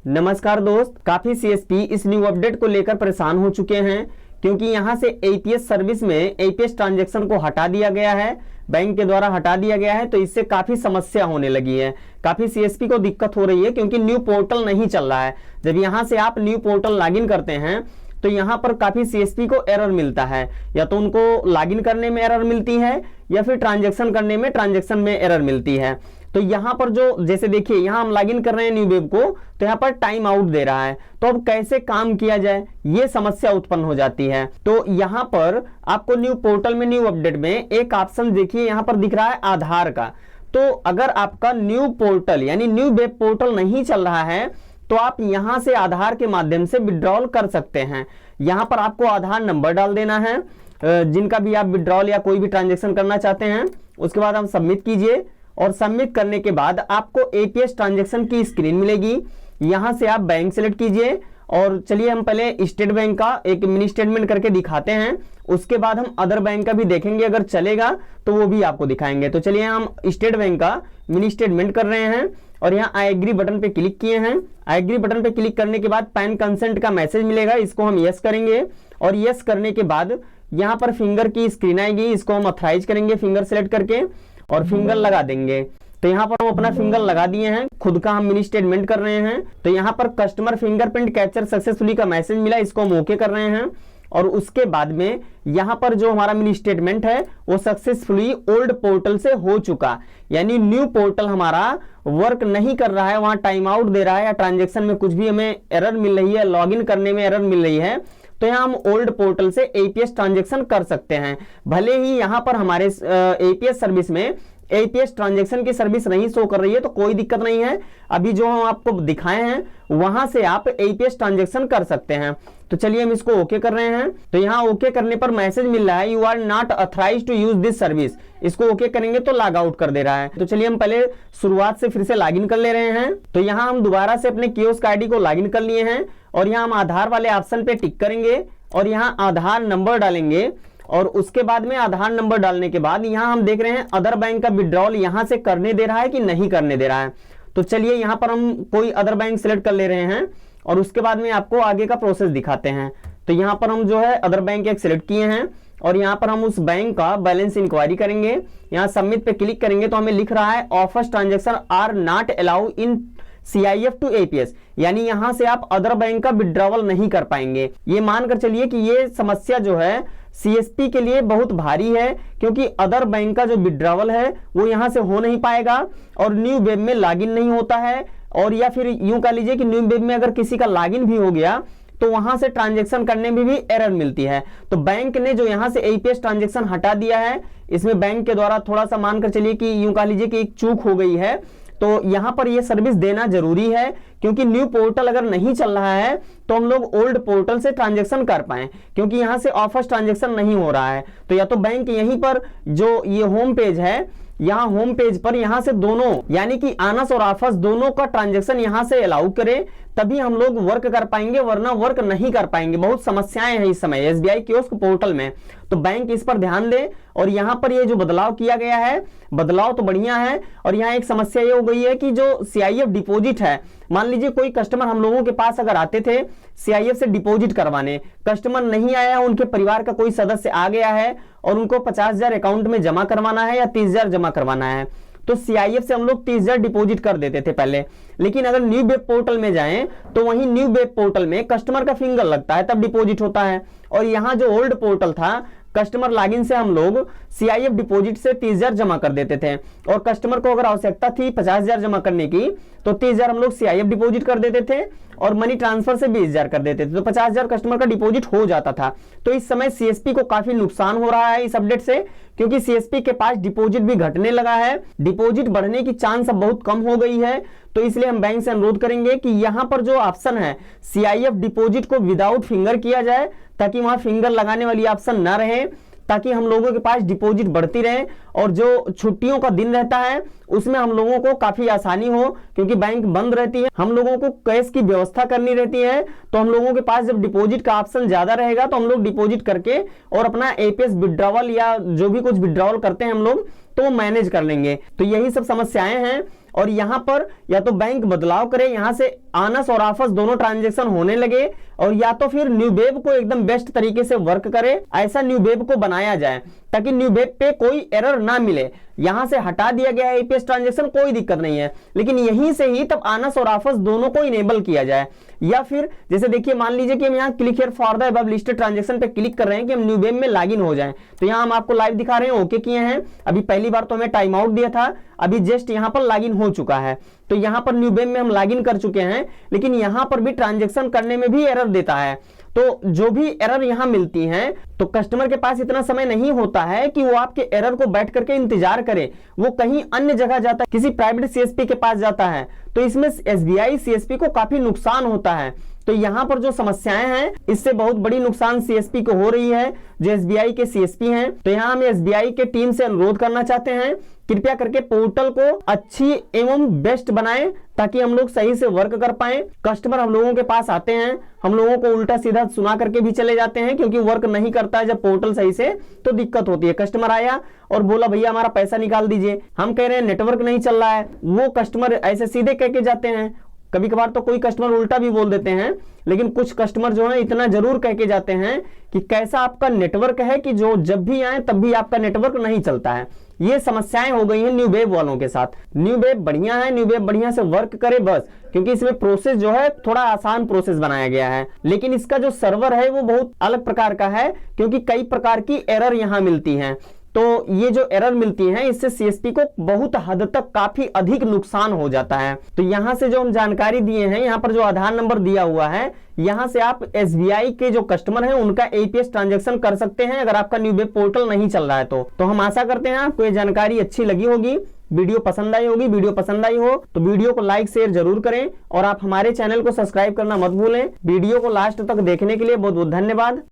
नमस्कार दोस्त, काफी सीएसपी इस न्यू अपडेट को लेकर परेशान हो चुके हैं क्योंकि यहां से एपीएस सर्विस में एपीएस ट्रांजैक्शन को हटा दिया गया है, बैंक के द्वारा हटा दिया गया है। तो इससे काफी समस्या होने लगी है, काफी सीएसपी को दिक्कत हो रही है क्योंकि न्यू पोर्टल नहीं चल रहा है। जब यहां से आप न्यू पोर्टल लॉगिन करते हैं तो यहाँ पर काफी सीएसपी को एरर मिलता है, या तो उनको लॉगिन करने में एरर मिलती है या फिर ट्रांजैक्शन करने में ट्रांजैक्शन में एरर मिलती है। तो यहाँ पर जो जैसे देखिए यहाँ हम लॉगिन कर रहे हैं न्यू वेब को, तो यहाँ पर टाइम आउट दे रहा है। तो अब कैसे काम किया जाए, ये समस्या उत्पन्न हो जाती है। तो यहाँ पर आपको न्यू पोर्टल में न्यू अपडेट में एक ऑप्शन देखिए यहाँ पर दिख रहा है आधार का। तो अगर आपका न्यू पोर्टल यानी न्यू वेब पोर्टल नहीं चल रहा है तो आप यहां से आधार के माध्यम से विड्रॉल कर सकते हैं। यहां पर आपको आधार नंबर डाल देना है, जिनका भी आप विड्रॉल या कोई भी ट्रांजैक्शन करना चाहते हैं। उसके बाद आप सबमिट कीजिए और सबमिट करने के बाद आपको एपीएस ट्रांजैक्शन की स्क्रीन मिलेगी। यहां से आप बैंक सेलेक्ट कीजिए और चलिए हम पहले स्टेट बैंक का एक मिनी स्टेटमेंट करके दिखाते हैं, उसके बाद हम अदर बैंक का भी देखेंगे, अगर चलेगा तो वो भी आपको दिखाएंगे। तो चलिए हम स्टेट बैंक का मिनी स्टेटमेंट कर रहे हैं और यहाँ आई एग्री बटन पे क्लिक किए हैं। आई एग्री बटन पे क्लिक करने के बाद पैन कंसेंट का मैसेज मिलेगा, इसको हम यस करेंगे और यस करने के बाद यहाँ पर फिंगर की स्क्रीन आएगी, इसको हम ऑथराइज करेंगे फिंगर सेलेक्ट करके और फिंगर लगा देंगे। तो यहाँ पर हम अपना फिंगर लगा दिए हैं, खुद का हम मिनी स्टेटमेंट कर रहे हैं। तो यहाँ पर कस्टमर फिंगरप्रिंट कैप्चर सक्सेसफुली का मैसेज मिला, इसको हम ओके कर रहे हैं। और उसके बाद में यहाँ पर जो हमारा मिनी स्टेटमेंट है वो सक्सेसफुली ओल्ड पोर्टल से हो चुका, यानी न्यू पोर्टल हमारा वर्क नहीं कर रहा है, वहां टाइम आउट दे रहा है या ट्रांजैक्शन में कुछ भी हमें एरर मिल रही है, लॉगिन करने में एरर मिल रही है, तो यहाँ हम ओल्ड पोर्टल से एपीएस ट्रांजैक्शन कर सकते हैं। भले ही यहाँ पर हमारे एपीएस सर्विस में एपीएस ट्रांजैक्शन की सर्विस नहीं शो कर रही है तो कोई दिक्कत नहीं है, अभी जो हम आपको दिखाए हैं वहां से आप एपीएस ट्रांजैक्शन कर सकते हैं। तो चलिए हम इसको ओके कर रहे हैं। तो यहाँ ओके करने पर मैसेज मिल रहा है you are not authorized to use this service, इसको ओके करेंगे तो लॉग आउट कर दे रहा है। तो चलिए हम पहले शुरुआत से फिर से लॉगिन कर ले रहे हैं। तो यहाँ हम दोबारा से अपने कियोस्क आईडी को लॉगिन कर लिए हैं और यहाँ हम आधार वाले ऑप्शन पे टिक करेंगे और यहाँ आधार नंबर डालेंगे और उसके बाद में आधार नंबर डालने के बाद यहाँ हम देख रहे हैं अदर बैंक का विड्रॉल यहाँ से करने दे रहा है कि नहीं करने दे रहा है। तो चलिए यहाँ पर हम कोई अदर बैंक सिलेक्ट कर ले रहे हैं और उसके बाद में आपको आगे का प्रोसेस दिखाते हैं। तो यहाँ पर हम जो है अदर बैंक एक सिलेक्ट किए हैं और यहाँ पर हम उस बैंक का बैलेंस इंक्वायरी करेंगे। यहाँ सबमिट पे क्लिक करेंगे तो हमें लिख रहा है offers transaction are not allow in CIF to APS, यानी यहां से आप अदर बैंक का विड्रॉवल नहीं कर पाएंगे। ये मानकर चलिए कि ये समस्या जो है CSP के लिए बहुत भारी है क्योंकि अदर बैंक का जो विड्रॉवल है वो यहां से हो नहीं पाएगा और न्यू वेब में लॉगिन नहीं होता है, और या फिर यूं कह लीजिए कि न्यू वेब में अगर किसी का लॉगिन भी हो गया तो वहां से ट्रांजैक्शन करने में भी एरर मिलती है। तो बैंक ने जो यहां से एपीएस ट्रांजैक्शन हटा दिया है, इसमें बैंक के द्वारा थोड़ा सा मानकर चलिए कि यूं कह लीजिए कि एक चूक हो गई है। तो यहां पर यह सर्विस देना जरूरी है क्योंकि न्यू पोर्टल अगर नहीं चल रहा है तो हम लोग ओल्ड पोर्टल से ट्रांजैक्शन कर पाए, क्योंकि यहां से ऑफर्स ट्रांजैक्शन नहीं हो रहा है। तो या तो बैंक यहीं पर जो ये होम पेज है, यहाँ होम पेज पर यहाँ से दोनों यानी कि आनस और आफस दोनों का ट्रांजैक्शन यहाँ से अलाउ करे तभी हम लोग वर्क कर पाएंगे, वरना वर्क नहीं कर पाएंगे। बहुत समस्याएं हैं इस समय एसबीआई कियोस्क पोर्टल में, तो बैंक इस पर ध्यान दे। और यहाँ पर ये जो बदलाव किया गया है, बदलाव तो बढ़िया है। और यहाँ एक समस्या ये हो गई है कि जो CIF डिपॉजिट है, मान लीजिए कोई कस्टमर हम लोगों के पास अगर आते थे CIF से डिपॉजिट करवाने, कस्टमर नहीं आया, उनके परिवार का कोई सदस्य आ गया है और उनको 50,000 अकाउंट में जमा करवाना है या 30,000 जमा करवाना है, तो CIF से हम लोग 30,000 डिपॉजिट कर देते थे पहले। लेकिन अगर न्यू वेब पोर्टल में जाएं तो वहीं न्यू वेब पोर्टल में कस्टमर का फिंगर लगता है तब डिपॉजिट होता है, और यहाँ जो ओल्ड पोर्टल था कस्टमर लॉगिन से हम लोग CIF डिपॉजिट से 30,000 जमा कर देते थे, और कस्टमर को अगर आवश्यकता थी 50,000 जमा करने की तो 30,000 हम लोग CIF डिपॉजिट कर देते थे और मनी ट्रांसफर से 20,000 कर देते थे, तो 50,000 कस्टमर का डिपॉजिट हो जाता था। तो इस समय CSP को काफी नुकसान हो रहा है इस अपडेट से, क्योंकि CSP के पास डिपॉजिट भी घटने लगा है, डिपॉजिट बढ़ने की चांस अब बहुत कम हो गई है। तो इसलिए हम बैंक से अनुरोध करेंगे कि यहाँ पर जो ऑप्शन है CIF डिपॉजिट को विदाउट फिंगर किया जाए, ताकि वहां फिंगर लगाने वाली ऑप्शन ना रहे, ताकि हम लोगों के पास डिपॉजिट बढ़ती रहे। और जो छुट्टियों का दिन रहता है उसमें हम लोगों को काफी आसानी हो, क्योंकि बैंक बंद रहती है, हम लोगों को कैश की व्यवस्था करनी रहती है। तो हम लोगों के पास जब डिपॉजिट का ऑप्शन ज्यादा रहेगा तो हम लोग डिपॉजिट करके और अपना एपीएस विड्रॉवल या जो भी कुछ विड्रॉवल करते हैं हम लोग तो वो मैनेज कर लेंगे। तो यही सब समस्याएं हैं और यहाँ पर या तो बैंक बदलाव करे, यहाँ से आनस और आफस दोनों ट्रांजेक्शन होने लगे, और या तो फिर न्यूवेब को एकदम बेस्ट तरीके से वर्क करे, ऐसा न्यूवेब को बनाया जाए ताकि न्यूवेब पे कोई एरर ना मिले। यहां से हटा दिया गया है एपीएस ट्रांजैक्शन, कोई दिक्कत नहीं है, लेकिन यहीं से ही तब आनस और आफस दोनों को इनेबल किया जाए। या फिर जैसे देखिए मान लीजिए कि हम यहाँ click here for the above listed transaction पे क्लिक कर रहे हैं कि हम न्यूवेब में लॉगिन हो जाएं, तो यहाँ हम आपको लाइव दिखा रहे हैं, ओके किए हैं। अभी पहली बार तो हमें टाइम आउट दिया था, अभी जस्ट यहाँ पर लॉगिन हो चुका है, तो यहाँ पर न्यूवेब में हम लॉगिन कर चुके हैं, लेकिन यहाँ पर भी ट्रांजैक्शन करने में भी एरर देता है। तो जो भी एरर यहां मिलती हैं, तो कस्टमर के पास इतना समय नहीं होता है कि वो आपके एरर को बैठ करके इंतजार करे, वो कहीं अन्य जगह जाता है, किसी प्राइवेट सीएसपी के पास जाता है, तो इसमें एसबीआई सीएसपी को काफी नुकसान होता है। तो यहां पर जो समस्याएं हैं, इससे बहुत बड़ी नुकसान सीएसपी को हो रही है जो एसबीआई के सीएसपी हैं। तो यहां हम एसबीआई के टीम से अनुरोध करना चाहते हैं, कृपया करके पोर्टल को अच्छी एवं बेस्ट बनाएं ताकि हम लोग सही से वर्क कर पाएं। कस्टमर हम लोगों के पास आते हैं, हम लोगों को उल्टा सीधा सुना करके भी चले जाते हैं, क्योंकि वर्क नहीं करता है जब पोर्टल सही से, तो दिक्कत होती है। कस्टमर आया और बोला भैया हमारा पैसा निकाल दीजिए, हम कह रहे हैं नेटवर्क नहीं चल रहा है, वो कस्टमर ऐसे सीधे कह के जाते हैं। कभी कभार तो कोई कस्टमर उल्टा भी बोल देते हैं, लेकिन कुछ कस्टमर जो है इतना जरूर कह के जाते हैं कि कैसा आपका नेटवर्क है कि जो जब भी आए तब भी आपका नेटवर्क नहीं चलता है। ये समस्याएं हो गई हैं न्यूवेब वालों के साथ। न्यूवेब बढ़िया है, न्यूवेब बढ़िया से वर्क करे बस, क्योंकि इसमें प्रोसेस जो है थोड़ा आसान प्रोसेस बनाया गया है, लेकिन इसका जो सर्वर है वो बहुत अलग प्रकार का है, क्योंकि कई प्रकार की एरर यहां मिलती हैं। तो ये जो एरर मिलती हैं, इससे सीएसपी को बहुत हद तक काफी अधिक नुकसान हो जाता है। तो यहां से जो हम जानकारी दिए हैं, यहाँ पर जो आधार नंबर दिया हुआ है, यहां से आप एसबीआई के जो कस्टमर हैं उनका एपीएस ट्रांजैक्शन कर सकते हैं अगर आपका न्यूवेब पोर्टल नहीं चल रहा है तो हम आशा करते हैं आपको ये जानकारी अच्छी लगी होगी, वीडियो पसंद आई होगी। वीडियो पसंद आई हो तो वीडियो को लाइक शेयर जरूर करें, और आप हमारे चैनल को सब्सक्राइब करना मत भूलें। वीडियो को लास्ट तक देखने के लिए बहुत बहुत धन्यवाद।